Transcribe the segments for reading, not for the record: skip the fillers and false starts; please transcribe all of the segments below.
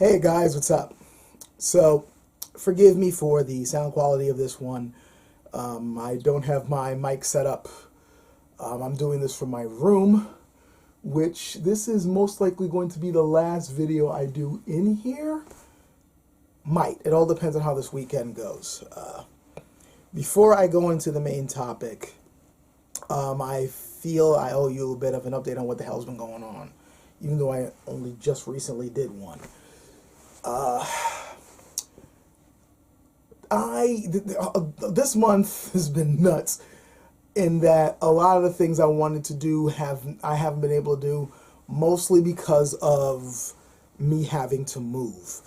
Hey guys, what's up? So, forgive me for the sound quality of this one. I don't have my mic set up. I'm doing this from my room, which this is most likely going to be the last video I do in here. Might. It all depends on how this weekend goes. Before I go into the main topic, I feel I owe you a bit of an update on what the hell's been going on, even though I only just recently did one. This month has been nuts in that a lot of the things I wanted to do I haven't been able to do, mostly because of me having to move.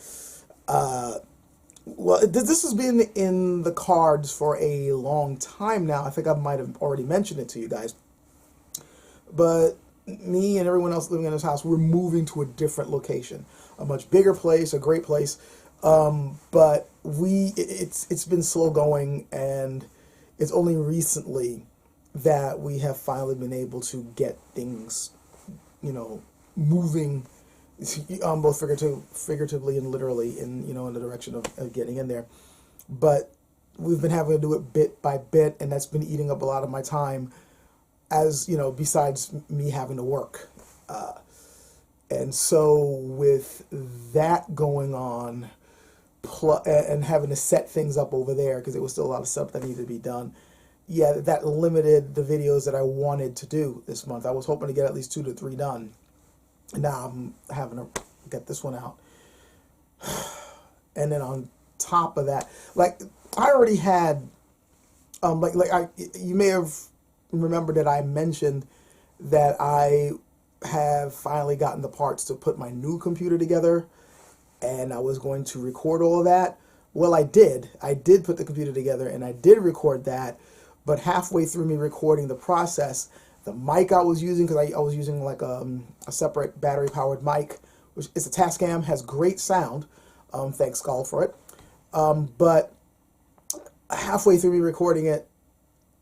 Well, this has been in the cards for a long time now. I think I might have already mentioned it to you guys. But me and everyone else living in this house, we're moving to a different location, a much bigger place, a great place. But it's been slow going, and it's only recently that we have finally been able to get things, moving, both figuratively and literally in the direction of getting in there. But we've been having to do it bit by bit, and that's been eating up a lot of my time, as besides me having to work. And so with that going on, and having to set things up over there, because there was still a lot of stuff that needed to be done, that limited the videos that I wanted to do this month. I was hoping to get at least 2 to 3 done. Now I'm having to get this one out. And then on top of that, like, I already had, you may have remembered that I mentioned that I have finally gotten the parts to put my new computer together, and I was going to record all of that. Well, I did. I did put the computer together, and I did record that, but halfway through me recording the process, the mic I was using, because I was using like a separate battery-powered mic, which is a Tascam, has great sound. Thanks, Skull, for it. But halfway through me recording it,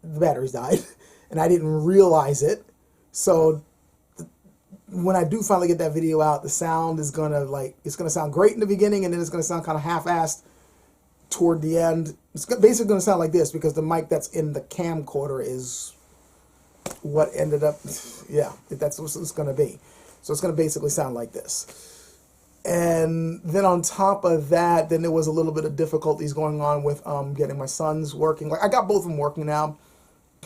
the batteries died, and I didn't realize it. So when I do finally get that video out, the sound is it's gonna sound great in the beginning, and then it's gonna sound kind of half-assed toward the end. It's basically gonna sound like this, because the mic that's in the camcorder is what ended up, that's what it's gonna be. So it's gonna basically sound like this. And then on top of that, then there was a little bit of difficulties going on with getting my sons working. Like, I got both of them working now.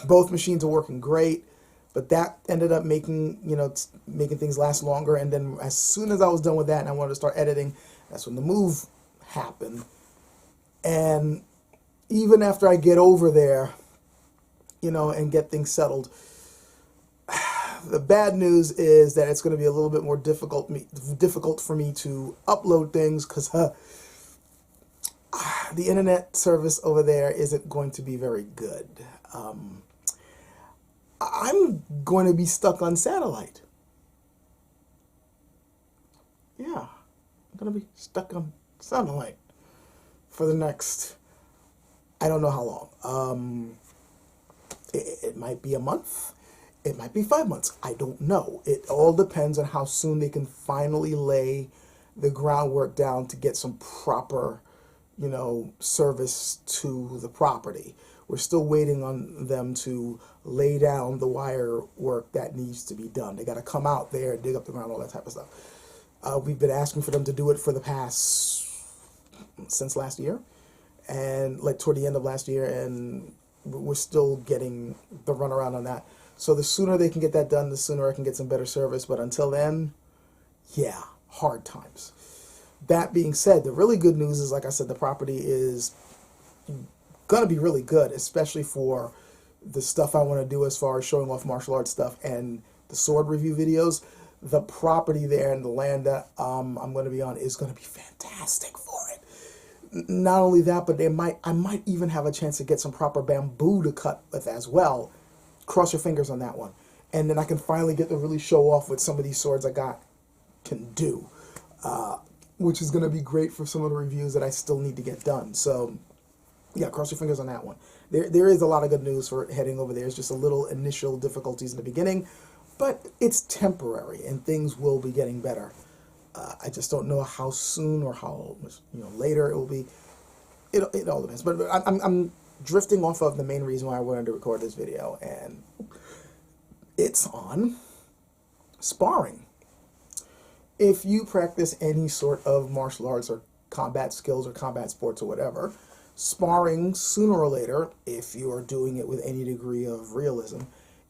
Both machines are working great. But that ended up making things last longer. And then as soon as I was done with that and I wanted to start editing, that's when the move happened. And even after I get over there, and get things settled, the bad news is that it's going to be a little bit more difficult for me to upload things, because the internet service over there isn't going to be very good. I'm going to be stuck on satellite. Yeah, I'm going to be stuck on satellite for the next, I don't know how long. It might be a month. It might be 5 months. I don't know. It all depends on how soon they can finally lay the groundwork down to get some proper, service to the property. We're still waiting on them to lay down the wire work that needs to be done. They got to come out there, dig up the ground, all that type of stuff. We've been asking for them to do it for the past, since last year, and like toward the end of last year, and we're still getting the runaround on that. So the sooner they can get that done, the sooner I can get some better service. But until then, hard times. That being said, the really good news is, like I said, the property is going to be really good, especially for the stuff I want to do as far as showing off martial arts stuff and the sword review videos. The property there and the land that I'm going to be on is going to be fantastic for it. Not only that, but I might even have a chance to get some proper bamboo to cut with as well. Cross your fingers on that one. And then I can finally get to really show off what some of these swords I got can do, which is going to be great for some of the reviews that I still need to get done. So cross your fingers on that one. There is a lot of good news for heading over there. It's just a little initial difficulties in the beginning, but it's temporary, and things will be getting better. I just don't know how soon or how much, later it will be. It all depends. But I'm drifting off of the main reason why I wanted to record this video, and it's on sparring. If you practice any sort of martial arts or combat skills or combat sports or whatever, sparring sooner or later, if you are doing it with any degree of realism,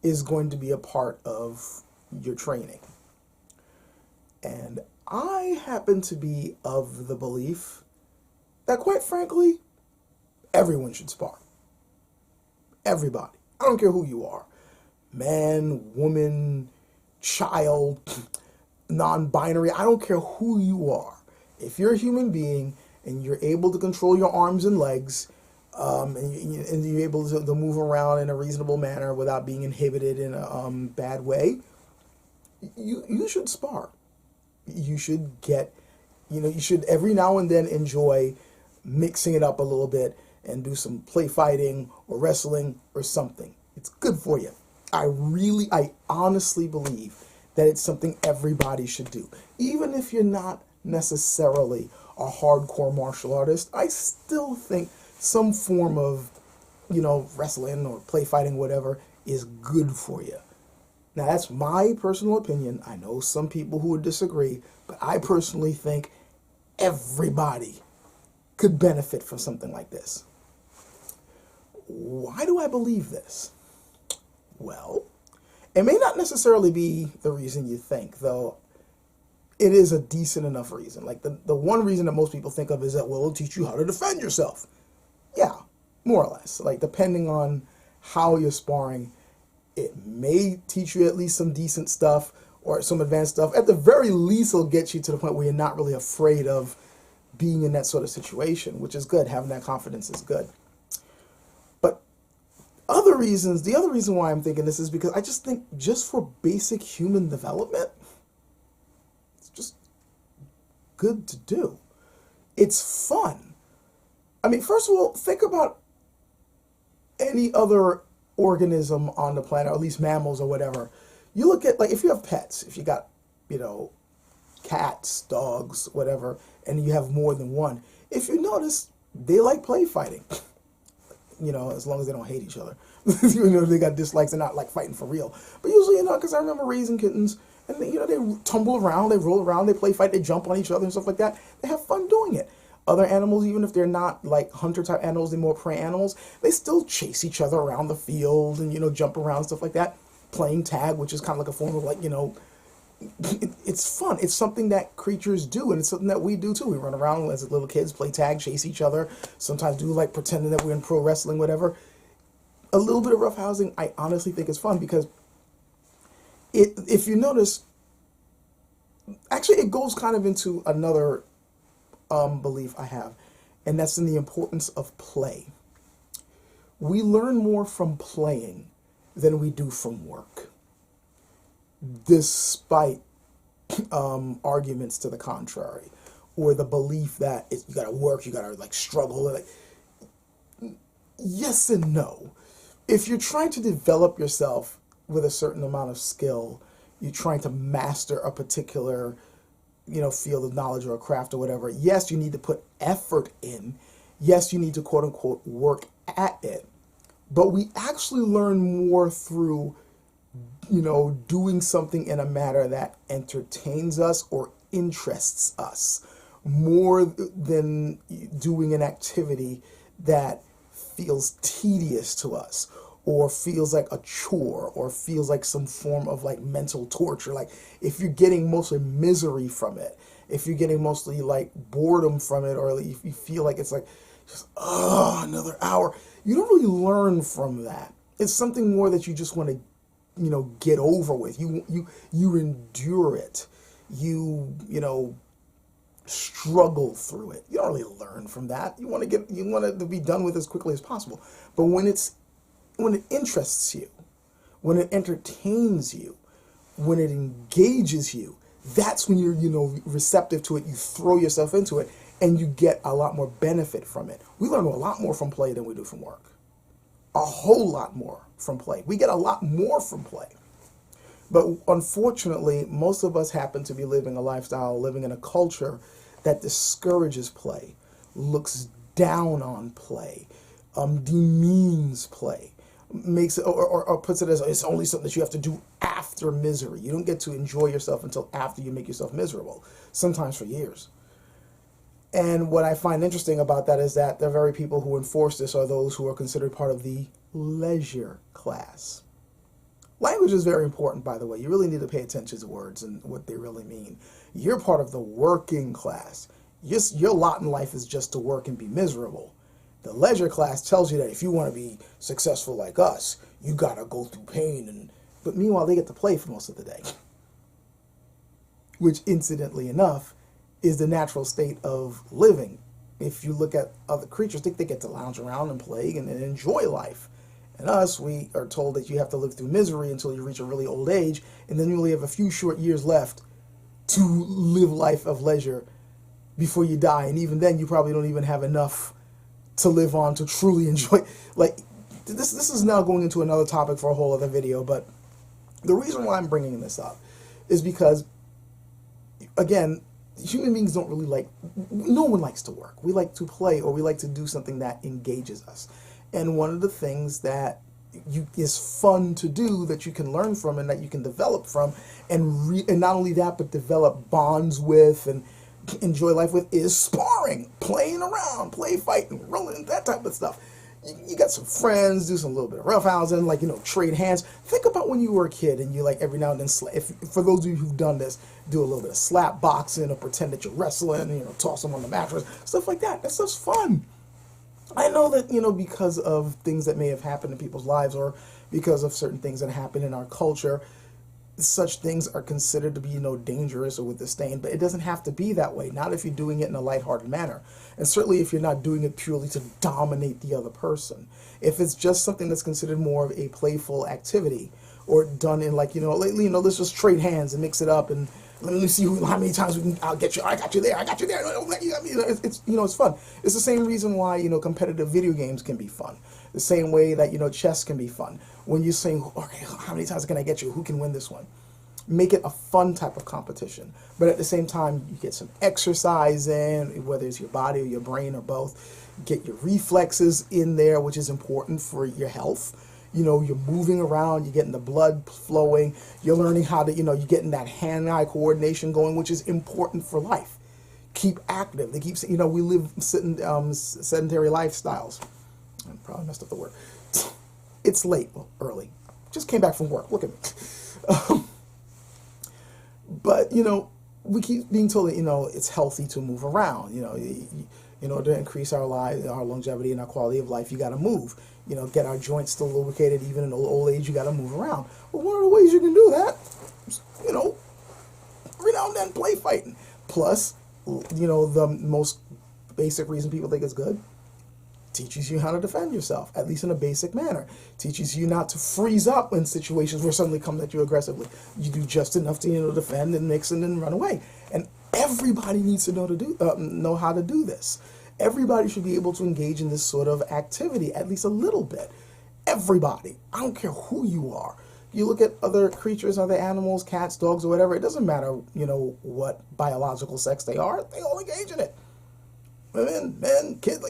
is going to be a part of your training. And I happen to be of the belief that, quite frankly, everyone should spar. Everybody. I don't care who you are. Man, woman, child, non-binary. I don't care who you are. If you're a human being and you're able to control your arms and legs, and you're able to move around in a reasonable manner without being inhibited in a bad way, you should spar. You should you should every now and then enjoy mixing it up a little bit and do some play fighting or wrestling or something. It's good for you. I honestly believe that it's something everybody should do. Even if you're not necessarily a hardcore martial artist, I still think some form of, wrestling or play fighting, whatever, is good for you. Now, that's my personal opinion. I know some people who would disagree, but I personally think everybody could benefit from something like this. Why do I believe this? Well, it may not necessarily be the reason you think, though it is a decent enough reason. Like the one reason that most people think of is that, well, it'll teach you how to defend yourself. Yeah, more or less. Like, depending on how you're sparring, it may teach you at least some decent stuff or some advanced stuff. At the very least, it'll get you to the point where you're not really afraid of being in that sort of situation, which is good. Having that confidence is good. But the other reason why I'm thinking this is because I just think just for basic human development, it's just good to do. It's fun. I mean, first of all, think about any other organism on the planet, or at least mammals or whatever. You look at, like, if you have pets, if you got, cats, dogs, whatever, and you have more than one, if you notice, they like play fighting. As long as they don't hate each other. They got dislikes and not like fighting for real. But usually, because I remember raising kittens, and they tumble around, they roll around, they play fight, they jump on each other and stuff like that. They have fun doing it. Other animals, even if they're not like hunter-type animals, they're more prey animals, they still chase each other around the field and, jump around, stuff like that. Playing tag, which is kind of like a form of it's fun. It's something that creatures do, and it's something that we do too. We run around as little kids, play tag, chase each other, sometimes do like pretending that we're in pro wrestling, whatever. A little bit of roughhousing, I honestly think is fun because if you notice, actually it goes kind of into another belief I have, and that's in the importance of play. We learn more from playing than we do from work, despite arguments to the contrary, or the belief that you gotta work, you gotta like struggle. Yes and no. If you're trying to develop yourself with a certain amount of skill, you're trying to master a particular field of knowledge or a craft or whatever, yes, you need to put effort in. Yes, you need to quote unquote work at it. But we actually learn more through, doing something in a manner that entertains us or interests us, more than doing an activity that feels tedious to us, or feels like a chore, or feels like some form of like mental torture. Like, if you're getting mostly misery from it, if you're getting mostly like boredom from it, or if you feel like it's like just another hour, you don't really learn from that. It's something more that you just want to get over with. You endure it. You struggle through it. You don't really learn from that. You want it to be done with as quickly as possible. But when it interests you, when it entertains you, when it engages you, that's when you're receptive to it. You throw yourself into it, and you get a lot more benefit from it. We learn a lot more from play than we do from work. A whole lot more from play. We get a lot more from play. But unfortunately, most of us happen to be living a lifestyle, living in a culture that discourages play, looks down on play, demeans play, makes it or puts it as it's only something that you have to do after misery. You don't get to enjoy yourself until after you make yourself miserable, sometimes for years. And what I find interesting about that is that the very people who enforce this are those who are considered part of the leisure class. Language is very important, by the way. You really need to pay attention to words and what they really mean. You're part of the working class. Your lot in life is just to work and be miserable. The leisure class tells you that if you want to be successful like us, you got to go through pain. But meanwhile, they get to play for most of the day. Which, incidentally enough, is the natural state of living. If you look at other creatures, they get to lounge around and play and enjoy life. And us, we are told that you have to live through misery until you reach a really old age, and then you only have a few short years left to live life of leisure before you die. And even then, you probably don't even have enough to live on to truly enjoy. Like, this is now going into another topic for a whole other video, but the reason why I'm bringing this up is because, again, human beings don't really no one likes to work. We like to play, or we like to do something that engages us. And one of the things that is fun to do, that you can learn from and that you can develop from, and not only that, but develop bonds with and enjoy life with, is sparring, playing around, play fighting, rolling, that type of stuff. You got some friends, do some little bit of roughhousing, trade hands. Think about when you were a kid and you every now and then, for those of you who've done this, do a little bit of slap boxing or pretend that you're wrestling, toss them on the mattress, stuff like that. That stuff's fun. I know that, because of things that may have happened in people's lives, or because of certain things that happen in our culture, such things are considered to be, dangerous or with disdain, but it doesn't have to be that way. Not if you're doing it in a lighthearted manner. And certainly if you're not doing it purely to dominate the other person. If it's just something that's considered more of a playful activity, or done in let's just trade hands and mix it up, and let me see how many times I'll get you. I got you there. I got you there. It's fun. It's the same reason why, competitive video games can be fun. The same way that, chess can be fun. When you're saying, okay, how many times can I get you? Who can win this one? Make it a fun type of competition. But at the same time, you get some exercise in, whether it's your body or your brain or both. Get your reflexes in there, which is important for your health. You're moving around, you're getting the blood flowing, you're learning how to, you're getting that hand-eye coordination going, which is important for life. Keep active. They keep saying, we live sedentary lifestyles. I probably messed up the word. It's late, well, early. Just came back from work. Look at me. But, we keep being told that, it's healthy to move around. In order to increase our life, our longevity, and our quality of life, you got to move. Get our joints still lubricated. Even in old age, you got to move around. Well, one of the ways you can do that is, every now and then play fighting. Plus, the most basic reason people think it's good, teaches you how to defend yourself, at least in a basic manner. Teaches you not to freeze up in situations where somebody comes at you aggressively. You do just enough to defend and mix and then run away. And everybody needs to know how to do this. Everybody should be able to engage in this sort of activity, at least a little bit. Everybody. I don't care who you are. You look at other creatures, other animals, cats, dogs, or whatever. It doesn't matter, what biological sex they are. They all engage in it. Women, men, kids,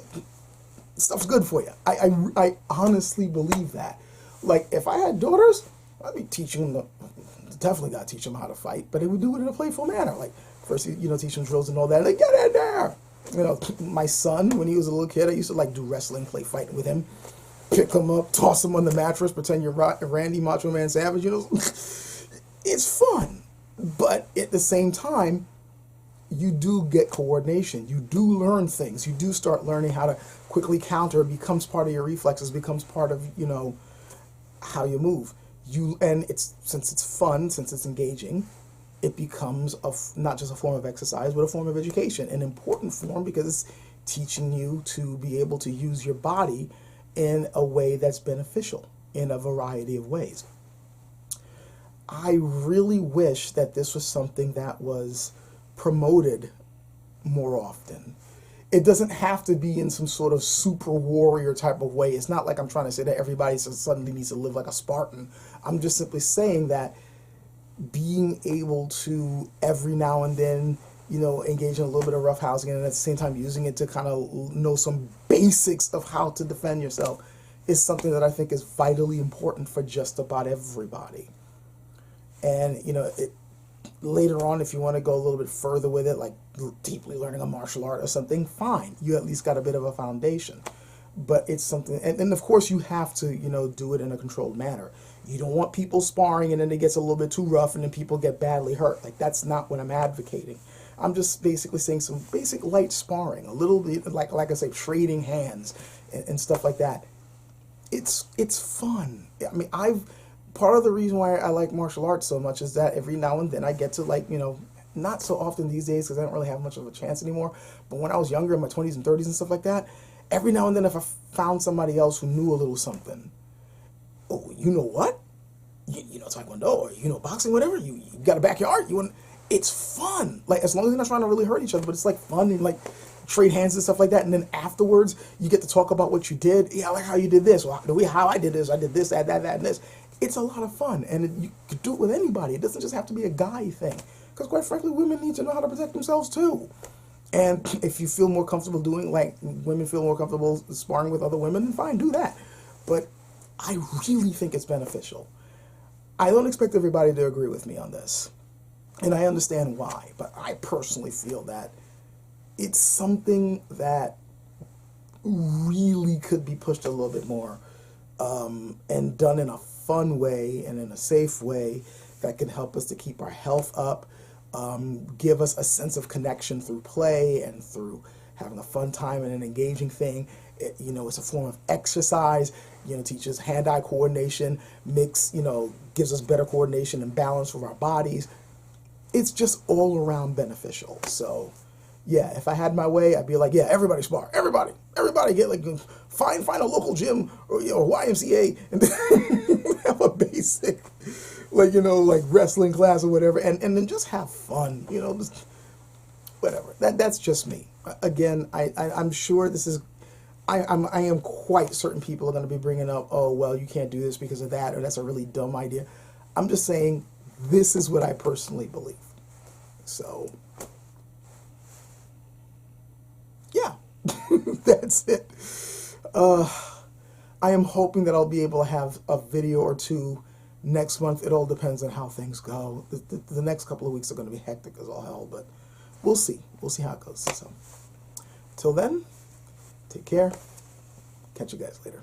stuff's good for you. I honestly believe that. If I had daughters, I'd be teaching them, definitely got to teach them how to fight, but they would do it in a playful manner. First, teach them drills and all that. Get in there! My son, when he was a little kid, I used to do wrestling, play fighting with him. Pick him up, toss him on the mattress, pretend you're Randy Macho Man Savage, It's fun. But at the same time, you do get coordination. You do learn things. You do start learning how to quickly counter. It becomes part of your reflexes, becomes part of, how you move. Since it's fun, since it's engaging, it becomes not just a form of exercise, but a form of education. An important form because it's teaching you to be able to use your body in a way that's beneficial in a variety of ways. I really wish that this was something that was promoted more often. It doesn't have to be in some sort of super warrior type of way. It's not like I'm trying to say that everybody suddenly needs to live like a Spartan. I'm just simply saying that being able to every now and then, engage in a little bit of rough housing and at the same time using it to kind of know some basics of how to defend yourself is something that I think is vitally important for just about everybody. And, later on, if you want to go a little bit further with it, like deeply learning a martial art or something, fine. You at least got a bit of a foundation. But it's something, and of course you have to, do it in a controlled manner. You don't want people sparring and then it gets a little bit too rough and then people get badly hurt. Like, that's not what I'm advocating. I'm just basically saying some basic light sparring, a little bit, like I say, trading hands and stuff like that. It's fun. I mean, part of the reason why I like martial arts so much is that every now and then I get to, like, not so often these days because I don't really have much of a chance anymore, but when I was younger in my 20s and 30s and stuff like that, every now and then if I found somebody else who knew a little something, oh, you know what? You know Taekwondo or boxing, whatever, you got a backyard, it's fun. Like, as long as you're not trying to really hurt each other, but it's like fun and like trade hands and stuff like that, and then afterwards you get to talk about what you did. Yeah, I like how you did this, or how I did this, that, and this. It's a lot of fun, and you could do it with anybody. It doesn't just have to be a guy thing, because quite frankly, women need to know how to protect themselves too. And if you feel more comfortable doing, like women feel more comfortable sparring with other women, then fine, do that. But I really think it's beneficial. I don't expect everybody to agree with me on this, and I understand why, but I personally feel that it's something that really could be pushed a little bit more, and done in a fun way and in a safe way that can help us to keep our health up, give us a sense of connection through play and through having a fun time and an engaging thing. It's a form of exercise, teaches hand-eye coordination, gives us better coordination and balance with our bodies. It's just all around beneficial. So, yeah, if I had my way, I'd be like, yeah, everybody spar, everybody get, like, find a local gym or YMCA and have a basic, like wrestling class or whatever, and then just have fun, just whatever. That's just me. Again, I'm sure this is, I am quite certain people are going to be bringing up, oh, well, you can't do this because of that, or that's a really dumb idea. I'm just saying this is what I personally believe. So, yeah, that's it. I am hoping that I'll be able to have a video or two next month. It all depends on how things go. The next couple of weeks are going to be hectic as all hell, but we'll see. We'll see how it goes. So, till then, take care. Catch you guys later.